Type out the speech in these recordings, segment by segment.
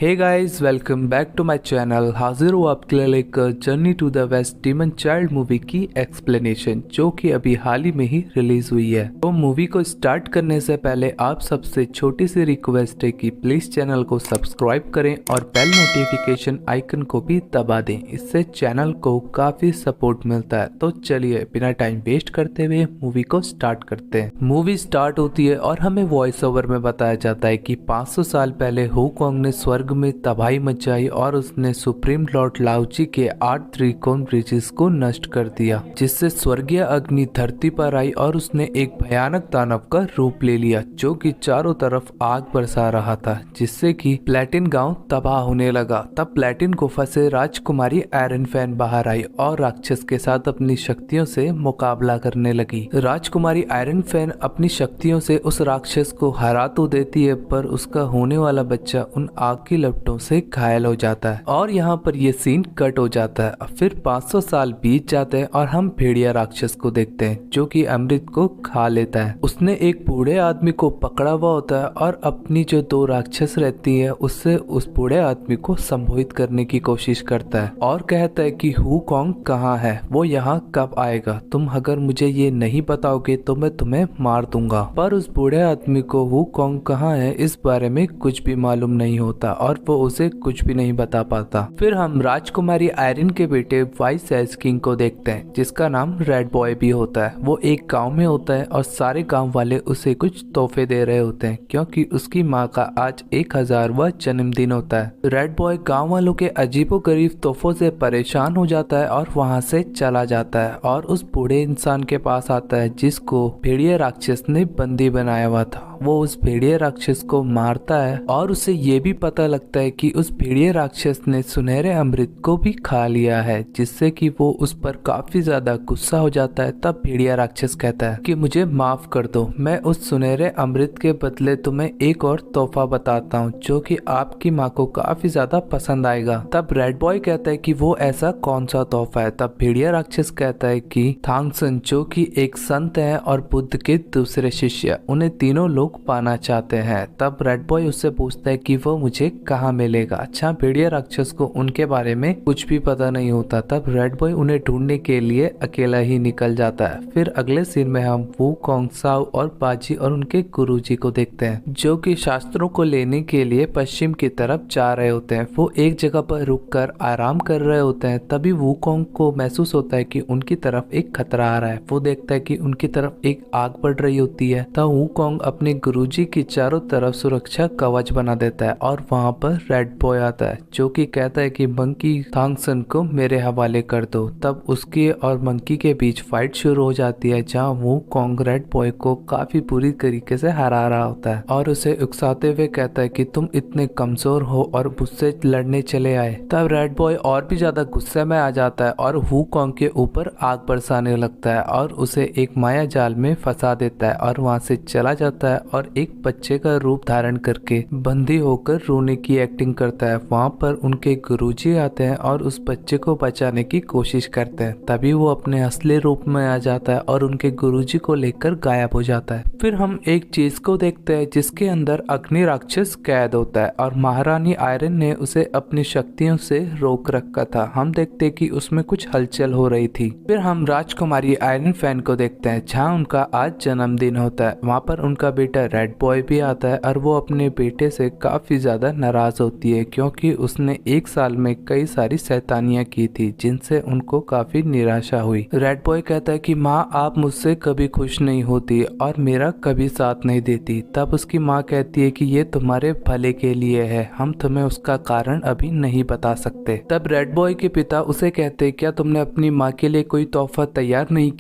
Hey guys, welcome back to my channel. हाजिर हूँ आपके लिए लेकर journey to the west demon child movie की एक्सप्लेनेशन, जो कि अभी हाल ही में ही रिलीज हुई है। तो मूवी को स्टार्ट करने से पहले आप सबसे छोटी सी रिक्वेस्ट है कि प्लीज चैनल को सब्सक्राइब करें और बेल नोटिफिकेशन आइकन को भी दबा दें। इससे चैनल को काफी सपोर्ट मिलता है। तो चलिए बिना टाइम वेस्ट करते हुए मूवी को स्टार्ट करते हैं। मूवी स्टार्ट होती है और हमें वॉइस ओवर में बताया जाता है कि 500 साल पहले हुकोंग ने स्वर्ग में तबाही मचाई और उसने सुप्रीम लॉर्ड लाओची के 8 त्रिकोण ब्रिजेस को नष्ट कर दिया, जिससे स्वर्गीय अग्नि धरती पर आई और उसने एक भयानक दानव का रूप ले लिया जो कि चारों तरफ आग बरसा रहा था, जिससे कि प्लेटिन गांव तबाह होने लगा। तब प्लेटिन गुफा से राजकुमारी आयरन फैन बाहर आई और राक्षस के साथ अपनी शक्तियों से मुकाबला करने लगी। राजकुमारी आयरन फैन अपनी शक्तियों से उस राक्षस को हरा तो देती है, पर उसका होने वाला बच्चा उन आग की लपटों से घायल हो जाता है और यहाँ पर ये सीन कट हो जाता है। फिर 500 साल बीत जाते हैं और हम भेड़िया राक्षस को देखते हैं जो कि अमृत को खा लेता है। उसने एक बूढ़े आदमी को पकड़ा हुआ होता है और अपनी जो 2 राक्षस रहती है उससे उस बूढ़े आदमी को संबोधित करने की कोशिश करता है और कहता है कि हुकोंग कहाँ है, वो यहाँ कब आएगा, तुम अगर मुझे ये नहीं बताओगे तो मैं तुम्हें मार दूंगा। पर उस बूढ़े आदमी को हुकोंग कहाँ है इस बारे में कुछ भी मालूम नहीं होता और वो उसे कुछ भी नहीं बता पाता। फिर हम राजकुमारी आयरन के बेटे वाइस एज किंग को देखते हैं, जिसका नाम रेड बॉय भी होता है। वो एक गांव में होता है और सारे गांव वाले उसे कुछ तोहफे दे रहे होते हैं क्योंकि उसकी माँ का आज 1000वां जन्मदिन होता है। रेड बॉय गांव वालों के अजीबोगरीब तोहफों से परेशान हो जाता है और वहाँ से चला जाता है और उस बूढ़े इंसान के पास आता है जिसको भेड़िया राक्षस ने बंदी बनाया हुआ था। वो उस भेड़िया राक्षस को मारता है और उसे ये भी पता लगता है कि उस भेड़िया राक्षस ने सुनहरे अमृत को भी खा लिया है, जिससे कि वो उस पर काफी ज्यादा गुस्सा हो जाता है। तब भेड़िया राक्षस कहता है कि मुझे माफ कर दो, मैं उस सुनहरे अमृत के बदले तुम्हें एक और तोहफा बताता हूँ जो कि आपकी माँ को काफी ज्यादा पसंद आएगा। तब रेड बॉय कहता है कि वो ऐसा कौन सा तोहफा है। तब भेड़िया राक्षस कहता है कि थांगसन, जो कि एक संत है और बुद्ध के दूसरे शिष्य, उन्हें तीनों लोग पाना चाहते हैं। तब रेड बॉय उससे पूछता है कि वो मुझे कहाँ मिलेगा। अच्छा, भेड़िया राक्षस को उनके बारे में कुछ भी पता नहीं होता। तब रेड बॉय उन्हें ढूंढने के लिए अकेला ही निकल जाता है। फिर अगले सीन में हम वुकोंग, साओ और बाजी और उनके गुरुजी को देखते हैं जो कि शास्त्रों को लेने के लिए पश्चिम की तरफ जा रहे होते हैं। वो एक जगह पर रुककर आराम कर रहे होते हैं। तभी वुकोंग को महसूस होता है कि उनकी तरफ एक खतरा आ रहा है। वो देखता है कि उनकी तरफ एक आग बढ़ रही होती है। तब वुकोंग अपने गुरुजी की चारों तरफ सुरक्षा कवच बना देता है और वहाँ पर रेड बॉय आता है जो कि कहता है कि मंकी थांगसन को मेरे हवाले कर दो। तब उसके और मंकी के बीच फाइट शुरू हो जाती है जहाँ वुकोंग रेड बॉय को काफी बुरी तरीके से हरा रहा होता है और उसे उकसाते हुए कहता है कि तुम इतने कमजोर हो और मुझसे लड़ने चले आए। तब रेड बॉय और भी ज्यादा गुस्से में आ जाता है और वुकोंग के ऊपर आग बरसाने लगता है और उसे एक माया जाल में फंसा देता है और वहाँ से चला जाता है और एक बच्चे का रूप धारण करके बंदी होकर रोने की एक्टिंग करता है। वहाँ पर उनके गुरुजी आते हैं और उस बच्चे को बचाने की कोशिश करते हैं। तभी वो अपने असली रूप में आ जाता है और उनके गुरुजी को लेकर गायब हो जाता है। फिर हम एक चीज को देखते हैं जिसके अंदर अग्नि राक्षस कैद होता है और महारानी आयरन ने उसे अपनी शक्तियों से रोक रखा था। हम देखते हैं कि उसमें कुछ हलचल हो रही थी। फिर हम राजकुमारी आयरन फैन को देखते हैं जहाँ उनका आज जन्मदिन होता है। वहाँ पर उनका बेटा रेड बॉय भी आता है और वो अपने बेटे से काफी ज्यादा नाराज होती है क्योंकि उसने एक साल में कई सारी शैतानियां की थी जिनसे उनको काफी निराशा हुई। रेड बॉय कहता है कि माँ, आप मुझसे कभी खुश नहीं होती और मेरा कभी साथ नहीं देती। तब उसकी माँ कहती है कि ये तुम्हारे भले के लिए है, हम तुम्हें उसका कारण अभी नहीं बता सकते। तब रेड बॉय के पिता उसे कहते हैं, क्या तुमने अपनी माँ के लिए कोई तोहफा तैयार नहीं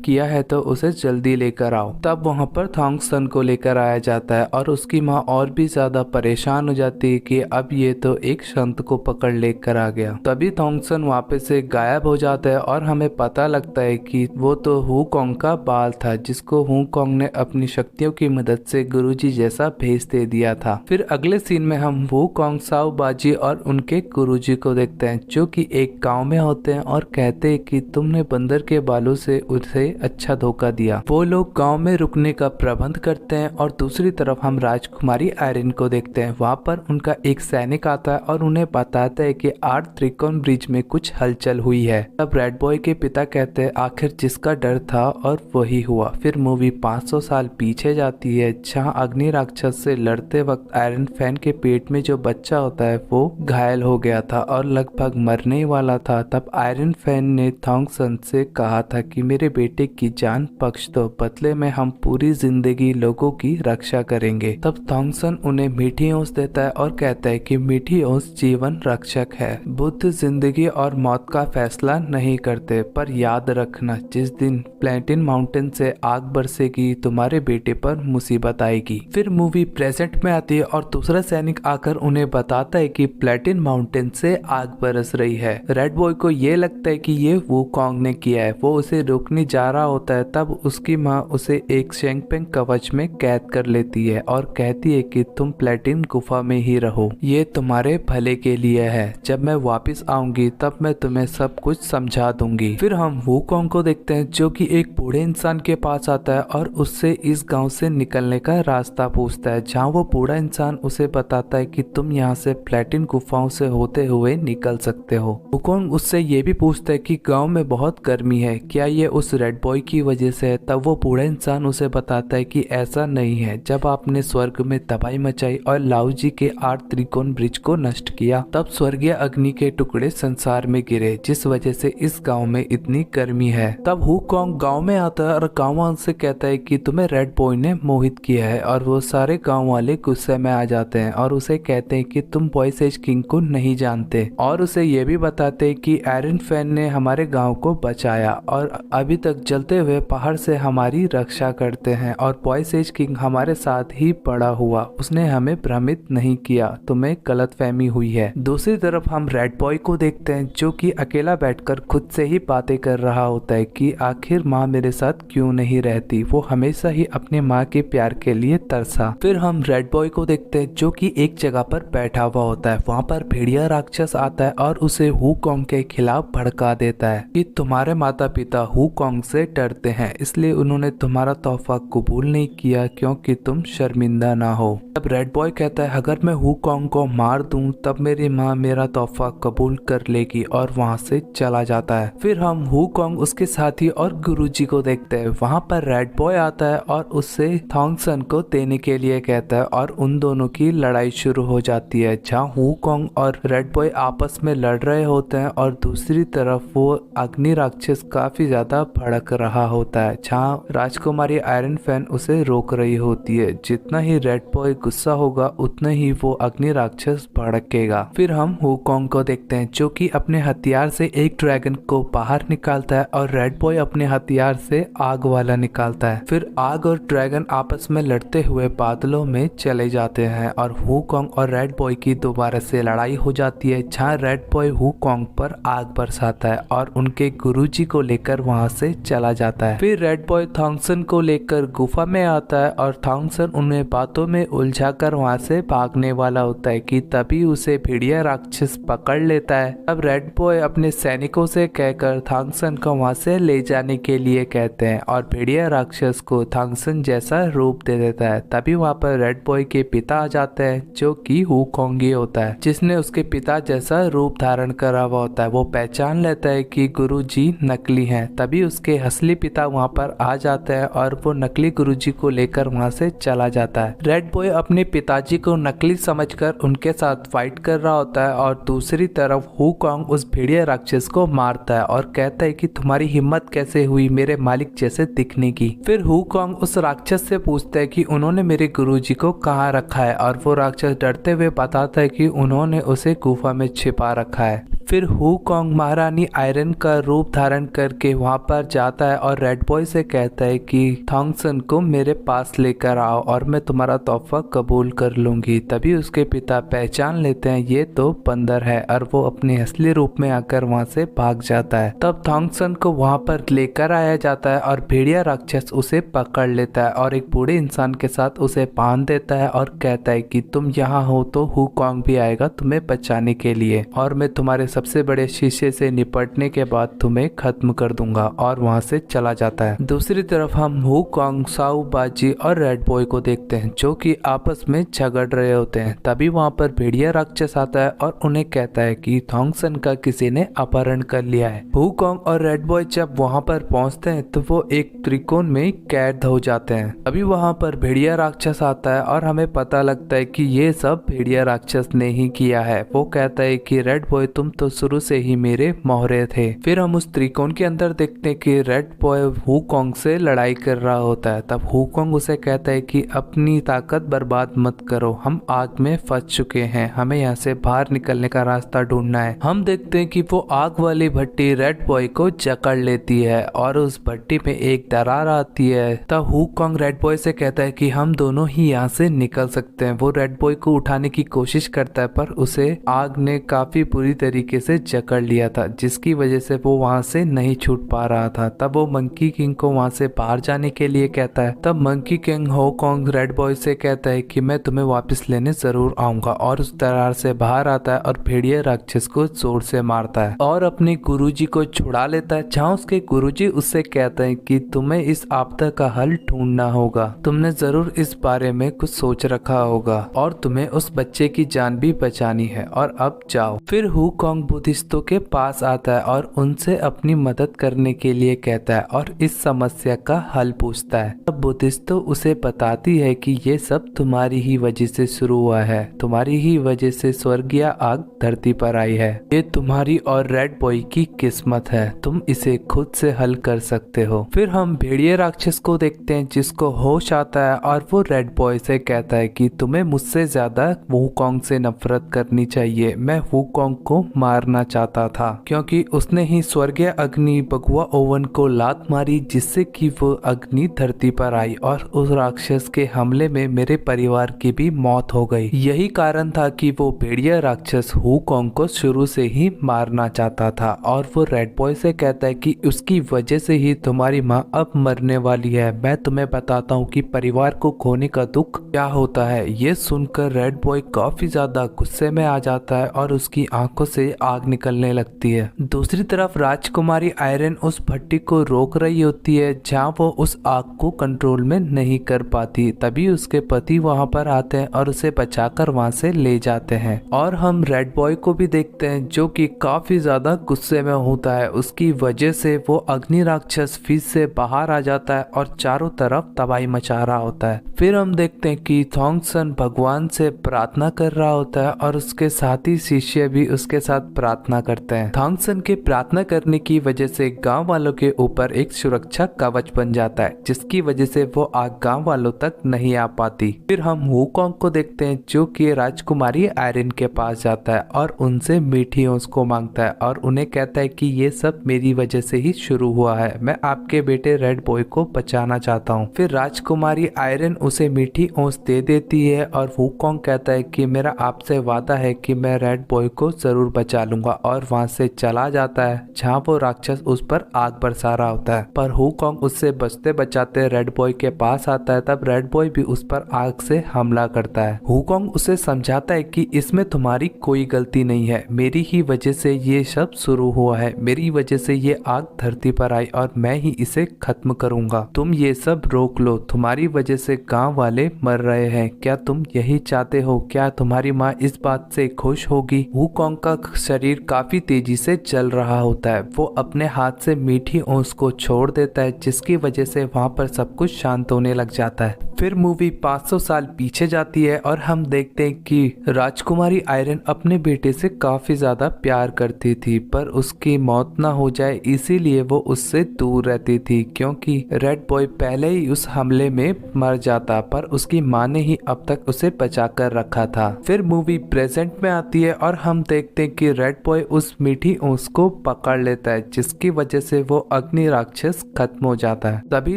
किया है तो उसे जल्दी लेकर आओ। तब वहाँ पर थांगसन को लेकर आया जाता है और उसकी माँ और भी ज्यादा परेशान हो जाती है कि अब ये तो एक संत को पकड़ लेकर आ गया। तभी थांगसन वापस से गायब हो जाता है और हमें पता लगता है कि वो तो हुकोंग का बाल था जिसको हुकोंग ने अपनी शक्तियों की मदद से गुरुजी जैसा भेज दे दिया था। फिर अगले सीन में हम वुकोंग, साओ, बाजी और उनके गुरुजी को देखते हैं जो कि एक गाँव में होते हैं और कहते हैं कि तुमने बंदर के बालों से उसे अच्छा धोखा दिया। वो लोग गाँव में रुकने का प्रबंध करते हैं और दूसरी तरफ हम राजकुमारी आयरन को देखते हैं। वहाँ पर उनका एक सैनिक आता है और उन्हें बताता है कि आर्ट त्रिकोण ब्रिज में कुछ हलचल हुई है। तब रेड बॉय के पिता कहते हैं आखिर जिसका डर था और वही हुआ। फिर मूवी 500 साल पीछे जाती है, जहाँ अग्नि राक्षस से लड़ते वक्त आयरन फैन के पेट में जो बच्चा होता है वो घायल हो गया था और लगभग मरने ही वाला था। तब आयरन फैन ने थॉन्गसन से कहा था कि मेरे बेटे की जान बख्श दो, बदले में हम पूरी जिंदगी लोगों की रक्षा करेंगे। तब थॉन्गसन उन्हें मीठी ओस देता है और कहता है कि मीठी ओस जीवन रक्षक है। बुद्ध जिंदगी और मौत का फैसला नहीं करते, पर याद रखना जिस दिन प्लेटिन माउंटेन से आग बरसेगी तुम्हारे बेटे पर मुसीबत आएगी। फिर मूवी प्रेजेंट में आती है और दूसरा सैनिक आकर उन्हें बताता है कि प्लेटिन माउंटेन से आग बरस रही है। रेड बॉय को ये लगता है कि ये वुकोंग ने किया है। वो उसे रोकने जा रहा होता है, तब उसकी माँ उसे एक शेंगपेंग कवच में कैद कर लेती है और कहती है कि तुम प्लेटिन गुफा में ही रहो, ये तुम्हारे भले के लिए है। जब मैं वापस आऊंगी तब मैं तुम्हें सब कुछ समझा दूंगी। फिर हम वुकोंग को देखते हैं जो कि एक बूढ़े इंसान के पास आता है और उससे इस गांव से निकलने का रास्ता पूछता है, जहां वो बूढ़ा इंसान उसे बताता है कि तुम यहां से प्लेटिन गुफाओं से होते हुए निकल सकते हो। वुकोंग उससे ये भी पूछता है कि गांव में बहुत गर्मी है, क्या ये उस रेड बॉय की वजह से है? तब वो बूढ़ा इंसान उसे बताता है कि ऐसा नहीं है। जब आपने स्वर्ग में तबाही मचाई और लाओजी के 8 त्रिकोण ब्रिज को नष्ट किया, तब स्वर्गीय अग्नि के टुकड़े संसार में गिरे, जिस वजह से इस गांव में इतनी गर्मी है। तब वुकोंग गांव में आता है और गांव वालों से कहता है कि तुम्हें रेड बॉय ने मोहित किया है, और वो सारे गांव वाले गुस्से में आ जाते हैं और उसे कहते हैं कि तुम वॉइस एज किंग को नहीं जानते, और उसे ये भी बताते हैं कि आयरन फैन ने हमारे गांव को बचाया और अभी तक जलते हुए पहाड़ से हमारी रक्षा करते हैं, और वॉइस एज किंग हमारे साथ ही पड़ा हुआ, उसने हमें भ्रमित नहीं किया, तुम्हें गलतफहमी हुई है। दूसरी तरफ हम रेड बॉय को देखते हैं जो कि अकेला बैठकर खुद से ही बातें कर रहा होता है कि आखिर माँ मेरे साथ क्यों नहीं रहती। वो हमेशा ही अपने माँ के प्यार के लिए तरसा। फिर हम रेड बॉय को देखते हैं जो कि एक जगह पर बैठा हुआ होता है। वहाँ पर भेड़िया राक्षस आता है और उसे वुकोंग के खिलाफ भड़का देता है कि तुम्हारे माता पिता वुकोंग से डरते हैं, इसलिए उन्होंने तुम्हारा तोहफा कबूल नहीं किया क्योंकि तुम शर्मिंदा ना हो। तब रेड बॉय कहता है अगर मैं वुकोंग को मार दूं तब मेरी माँ मेरा तोहफा कबूल कर लेगी, और वहाँ से चला जाता है। फिर हम वुकोंग, उसके साथी और गुरुजी को देखते हैं। वहाँ पर रेड बॉय आता है और उससे थॉन्गसन को देने के लिए कहता है और उन दोनों की लड़ाई शुरू हो जाती है, जहाँ वुकोंग और रेड बॉय आपस में लड़ रहे होते हैं और दूसरी तरफ वो अग्नि राक्षस काफी ज्यादा भड़क रहा होता है, जहाँ राजकुमारी आयरन फैन उसे रोक रही होती है। जितना ही रेड बॉय गुस्सा होगा उतना ही वो अग्नि राक्षस भड़केगा। फिर हम वुकोंग को देखते हैं जो कि अपने हथियार से एक ड्रैगन को बाहर निकालता है और रेड बॉय अपने हथियार से आग वाला निकालता है। फिर आग और ड्रैगन आपस में लड़ते हुए बादलों में चले जाते हैं और वुकोंग और रेड बॉय की दोबारा से लड़ाई हो जाती है, जहाँ रेड बॉय वुकोंग पर आग बरसाता है और उनके गुरुजी को लेकर वहां से चला जाता है। फिर रेड बॉय थॉन्गसन को लेकर गुफा में आता है और थॉन्गसन उन्हें बातों में उलझाकर वहां से भागने वाला होता है कि तभी उसे भेड़िया राक्षस पकड़ लेता है। अब रेड बॉय अपने सैनिकों से कहकर थॉन्गसन को वहां से ले जाने के लिए कहते हैं और भेड़िया राक्षस को थॉन्गसन जैसा रूप दे देता है। तभी वहां पर रेड बॉय के पिता आ जाते हैं जो कि वुकोंग ही होता है, जिसने उसके पिता जैसा रूप धारण करा हुआ होता है। वो पहचान लेता है कि गुरुजी नकली हैं। तभी उसके असली पिता वहां पर आ जाते हैं और वो नकली गुरुजी को लेकर वहां से चला जाता है। रेड बॉय अपने पिताजी को नकली समझकर उनके साथ फाइट कर रहा होता है और दूसरी तरफ वुकोंग उस भेड़िया राक्षस को मारता है और कहता है कि तुम्हारी हिम्मत कैसे हुई मेरे मालिक जैसे दिखने की। फिर वुकोंग उस राक्षस से पूछता है कि उन्होंने मेरे गुरुजी को कहाँ रखा है, और वो राक्षस डरते हुए बताता है कि उन्होंने उसे गुफा में छिपा रखा है। फिर वुकोंग महारानी आयरन का रूप धारण करके वहां पर जाता है और रेड बॉय से कहता है कि थॉन्गसन को मेरे पास लेकर आओ और मैं तुम्हारा तोहफा कबूल कर लूंगी। तभी उसके पिता पहचान लेते हैं ये तो बंदर है, और वो अपने असली रूप में आकर वहां से भाग जाता है। तब थॉन्गसन को वहां पर लेकर आया जाता है और भेड़िया राक्षस उसे पकड़ लेता है और एक बूढ़े इंसान के साथ उसे बांध देता है और कहता है कि तुम यहाँ हो तो वुकोंग भी आएगा तुम्हें बचाने के लिए, और मैं तुम्हारे सबसे बड़े शीशे से निपटने के बाद तुम्हें खत्म कर दूंगा और वहाँ से चला जाता है। दूसरी तरफ हम हुकॉन्ग, साउ बाजी और रेड बॉय को देखते हैं जो कि आपस में झगड़ रहे होते हैं। तभी वहाँ पर भेड़िया राक्षस आता है और उन्हें कहता है कि थॉन्गसन का किसी ने अपहरण कर लिया है। हुकॉन्ग और रेड बॉय जब वहाँ पर पहुँचते हैं तो वो एक त्रिकोण में कैद हो जाते हैं। अभी वहाँ पर भेड़िया राक्षस आता है और हमें पता लगता है कि ये सब भेड़िया राक्षस ने ही किया है। वो कहता है कि रेड बॉय तुम तो शुरू से ही मेरे मोहरे थे। फिर हम उस त्रिकोण के अंदर देखते हैं कि रेड बॉय हुकॉन्ग से लड़ाई कर रहा होता है। तब हुकॉन्ग उसे कहता है कि अपनी ताकत बर्बाद मत करो, हम आग में फंस चुके हैं, हमें यहाँ से बाहर निकलने का रास्ता ढूंढना है। हम देखते हैं कि वो आग वाली भट्टी रेड बॉय को जकड़ लेती है और उस भट्टी में एक दरार आती है। तब हुकॉन्ग रेड बॉय से कहता है कि हम दोनों ही यहाँ से निकल सकते हैं। वो रेड बॉय को उठाने की कोशिश करता है पर उसे आग ने काफी बुरी तरीके से जकड़ लिया था, जिसकी वजह से वो वहाँ से नहीं छूट पा रहा था। तब वो मंकी किंग को वहाँ से बाहर जाने के लिए कहता है। तब मंकी किंग हुकॉन्ग रेड बॉय से कहता है कि मैं तुम्हें वापस लेने जरूर आऊंगा और उस दरार से बाहर आता है और भेड़िया राक्षस को जोर से मारता है और अपने गुरुजी को छुड़ा लेता है, जहाँ उसके गुरुजी उससे कहते हैं कि तुम्हें इस आपदा का हल ढूंढना होगा, तुमने जरूर इस बारे में कुछ सोच रखा होगा और तुम्हें उस बच्चे की जान भी बचानी है और अब जाओ। फिर हुकॉन्ग बुद्धिस्टों के पास आता है और उनसे अपनी मदद करने के लिए कहता है और इस समस्या का हल पूछता है। तब बुद्धिस्टो उसे बताती है कि ये सब तुम्हारी ही वजह से शुरू हुआ है, तुम्हारी ही वजह से स्वर्गीय आग धरती पर आई है, ये तुम्हारी और रेड बॉय की किस्मत है, तुम इसे खुद से हल कर सकते हो। फिर हम भेड़िया राक्षस को देखते हैं जिसको होश आता है और वो रेड बॉय से कहता है कि तुम्हें मुझसे ज्यादा हुकॉन्ग से नफरत करनी चाहिए, मैं हुकॉन्ग को मारना चाहता था क्योंकि उसने ही स्वर्गीय अग्नि बगुआ ओवन को लात मारी जिससे कि वो अग्नि धरती पर आई और उस राक्षस के हमले में मेरे परिवार की भी मौत हो गई। यही कारण था कि वो भेड़िया राक्षस हुकॉन्ग को शुरू से ही मारना चाहता था और वो रेड बॉय से कहता है कि उसकी वजह से ही तुम्हारी माँ अब मरने वाली है। मैं तुम्हें बताता हूँ कि परिवार को खोने का दुख क्या होता है। ये सुनकर रेड बॉय काफी ज्यादा गुस्से में आ जाता है और उसकी आंखों से आग निकलने लगती है। दूसरी तरफ राजकुमारी आयरन उस भट्टी को रोक रही होती है जहाँ वो उस आग को कंट्रोल में नहीं कर पाती। तभी उसके पति वहाँ पर आते हैं और उसे बचाकर वहाँ से ले जाते हैं और हम रेड बॉय को भी देखते हैं जो कि काफी ज्यादा गुस्से में होता है। उसकी वजह से वो अग्नि राक्षस फिर से बाहर आ जाता है और चारों तरफ तबाही मचा रहा होता है। फिर हम देखते हैं कि थॉन्गसन भगवान से प्रार्थना कर रहा होता है और उसके साथी शिष्य भी उसके साथ प्रार्थना करते हैं। थॉन्गसन के प्रार्थना करने की वजह से गांव वालों के ऊपर एक सुरक्षा कवच बन जाता है जिसकी वजह से वो आग गांव वालों तक नहीं आ पाती। फिर हम हुकॉन्ग को देखते हैं जो कि राजकुमारी आयरन के पास जाता है और उनसे मीठी ओस को मांगता है और उन्हें कहता है कि ये सब मेरी वजह से ही शुरू हुआ है, मैं आपके बेटे रेड बॉय को बचाना चाहता हूँ। फिर राजकुमारी आयरन उसे मीठी ओस दे देती है और हुकॉन्ग कहता है कि मेरा आपसे वादा है कि मैं रेड बॉय को जरूर बचा लूंगा और वहाँ से चला जाता है जहाँ वो राक्षस उस पर आग बरसा रहा होता है। पर हुकॉन्ग उससे बचते बचाते रेड बॉय के पास आता है। तब रेड बॉय भी उस पर आग से हमला करता है। हुकॉन्ग उसे समझाता है कि इसमें तुम्हारी कोई गलती नहीं है, मेरी ही वजह से ये सब शुरू हुआ है, मेरी वजह से ये आग धरती पर आई और मैं ही इसे खत्म करूंगा, तुम ये सब रोक लो, तुम्हारी वजह से गांव वाले मर रहे हैं, क्या तुम यही चाहते हो? क्या तुम्हारी माँ इस बात से खुश होगी? हुकॉन्ग का शरीर काफी तेजी से जल रहा होता है। वो अपने हाथ से मीठी ओस को छोड़ देता है जिसकी वजह से वहाँ पर सब कुछ शांत होने लग जाता है। फिर मूवी 500 साल पीछे जाती है और हम देखते हैं कि राजकुमारी आयरन अपने बेटे से काफी ज्यादा प्यार करती थी पर उसकी मौत ना हो जाए इसीलिए वो उससे दूर रहती थी क्योंकि रेड बॉय पहले ही उस हमले में मर जाता पर उसकी माँ ने ही अब तक उसे बचा कर रखा था। फिर मूवी प्रेजेंट में आती है और हम देखते हैं कि रेड बॉय उस मीठी ओस को पकड़ लेता है जिसकी वजह से वो अग्नि राक्षस खत्म हो जाता है। सभी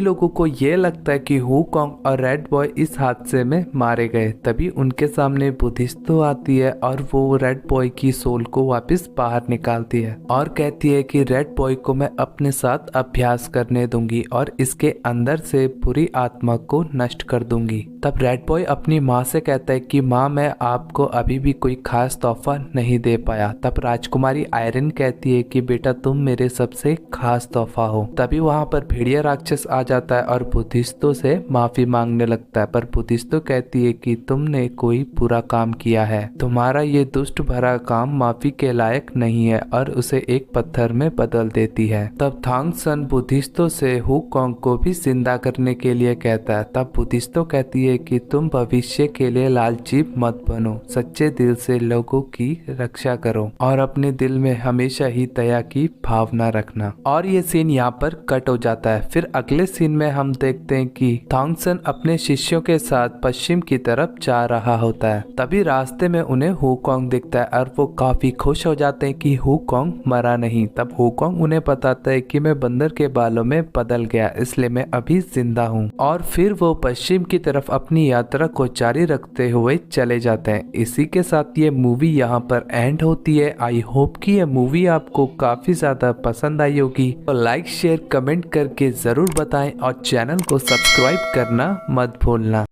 लोगों को ये लगता है कि हुकॉन्ग और रेड बॉय इस हादसे में मारे गए। तभी उनके सामने बुद्धिस्टो आती है और वो रेड बॉय की सोल को वापस बाहर निकालती है और कहती है कि रेड बॉय को मैं अपने साथ अभ्यास करने दूंगी और इसके अंदर से बुरी आत्मा को नष्ट कर दूंगी। तब रेड बॉय अपनी माँ से कहता है कि माँ मैं आपको अभी भी कोई खास तोहफा नहीं दे पाया। तब राजकुमारी आयरन कहती है कि बेटा तुम मेरे सबसे खास तोहफा हो। तभी वहाँ पर भेड़िया राक्षस आ जाता है और बुद्धिस्तों से माफी मांगने लगता है, पर बुद्धिस्तों कहती है कि तुमने कोई बुरा काम किया है, तुम्हारा ये दुष्ट भरा काम माफी के लायक नहीं है, और उसे एक पत्थर में बदल देती है। तब थांग सन बुद्धिस्तों से हुकोंग को भी जिंदा करने के लिए कहता है। तब बुद्धिस्तों कहती है कि तुम भविष्य के लिए लालची मत बनो, सच्चे दिल से लोगों की रक्षा करो और अपने दिल में हमेशा ही दया की भावना रखना। और ये सीन यहाँ पर कट हो जाता है। फिर अगले सीन में हम देखते हैं कि थांग सन अपने शिष्यों के साथ पश्चिम की तरफ जा रहा होता है। तभी रास्ते में उन्हें हुकोंग दिखता है और वो काफी खुश हो जाते हैं कि हुकोंग मरा नहीं। तब हुकोंग उन्हें बताता है कि मैं बंदर के बालों में बदल गया, इसलिए मैं अभी जिंदा हूँ। और फिर वो पश्चिम की तरफ अपनी यात्रा को जारी रखते हुए चले जाते हैं। इसी के साथ ये मूवी यहाँ पर एंड होती है। आई होप कि ये मूवी आपको काफी ज्यादा पसंद आई होगी। तो लाइक शेयर कमेंट करके जरूर बताएं और चैनल को सब्सक्राइब करना मत भूलना।